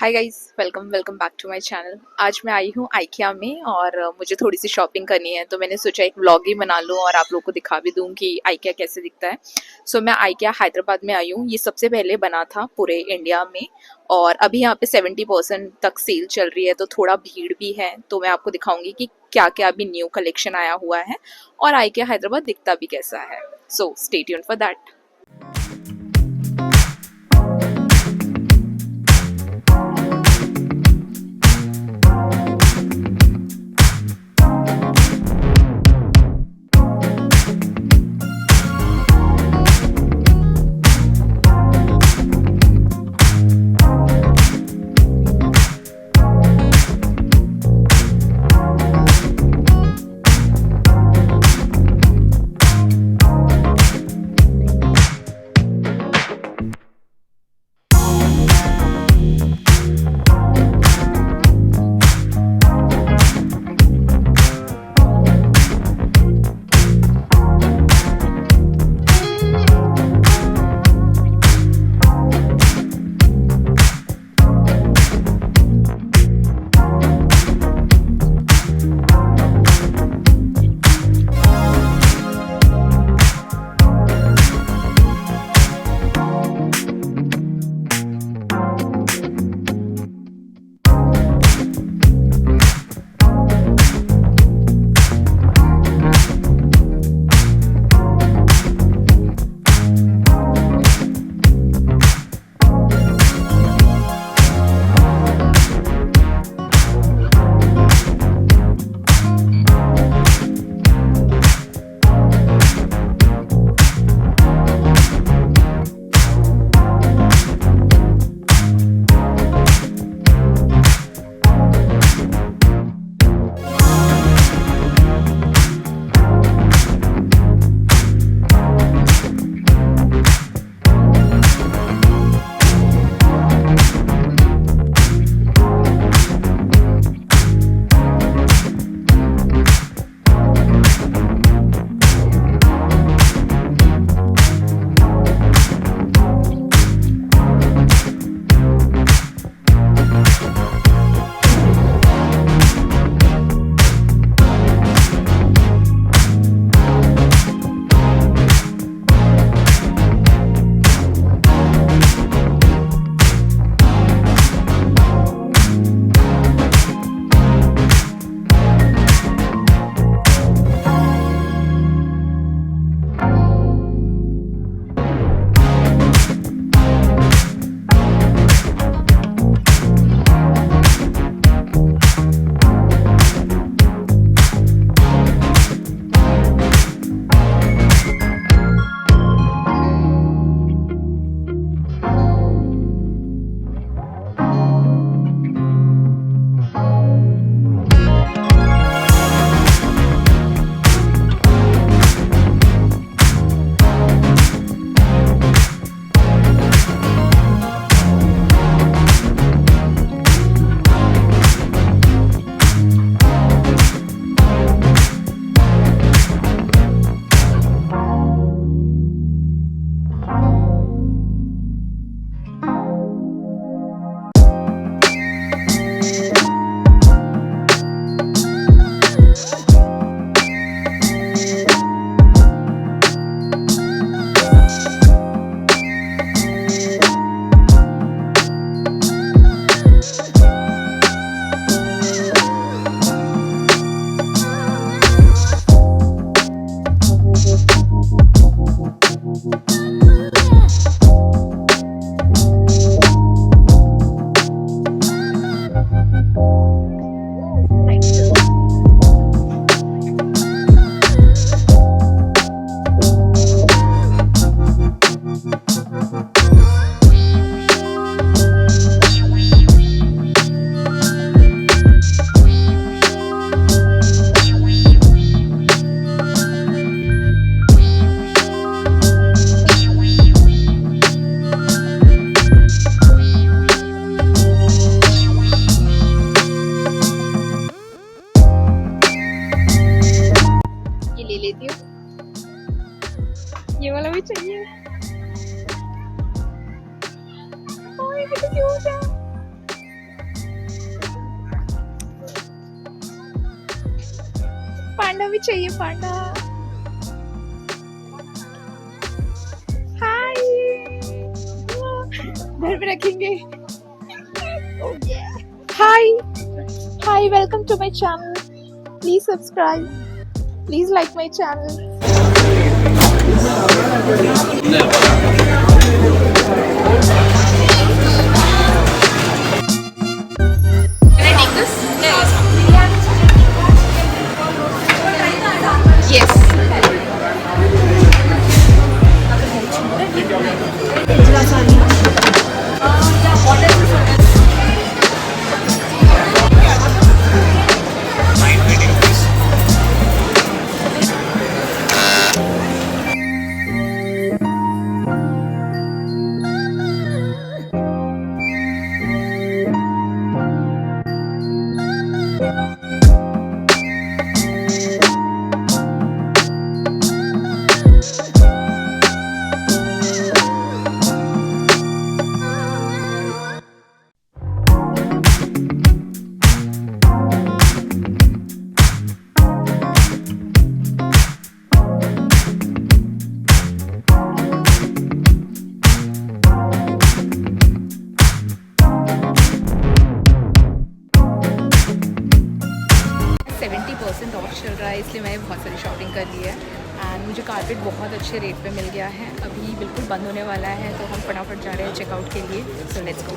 Hi guys, welcome back to my channel. आज मैं आई हूँ आइकिया में और मुझे थोड़ी सी शॉपिंग करनी है, तो मैंने सोचा एक व्लॉग ही बना लूँ और आप लोगों को दिखा भी दूँ कि आइकिया कैसे दिखता है। सो मैं आइकिया हैदराबाद में आई हूँ। ये सबसे पहले बना था पूरे इंडिया में और अभी यहाँ पे 70% तक सेल चल रही है, तो थोड़ा भीड़ भी है। तो मैं आपको दिखाऊंगी कि क्या क्या अभी न्यू कलेक्शन आया हुआ है और आइकिया हैदराबाद दिखता भी कैसा है। So stay tuned for that. ये वाला भी चाहिए। ओह, ये तो क्यूट है। पांडा भी चाहिए, पांडा। हाय, घर में रखेंगे। Hi hi, welcome to my channel, please subscribe, please like my channel. Can I take this? Yes. Off चल रहा है, इसलिए मैंने बहुत सारी शॉपिंग कर ली है। एंड मुझे कारपेट बहुत अच्छे रेट पे मिल गया है। अभी बिल्कुल बंद होने वाला है, तो हम फटाफट जा रहे हैं चेकआउट के लिए। So let's go.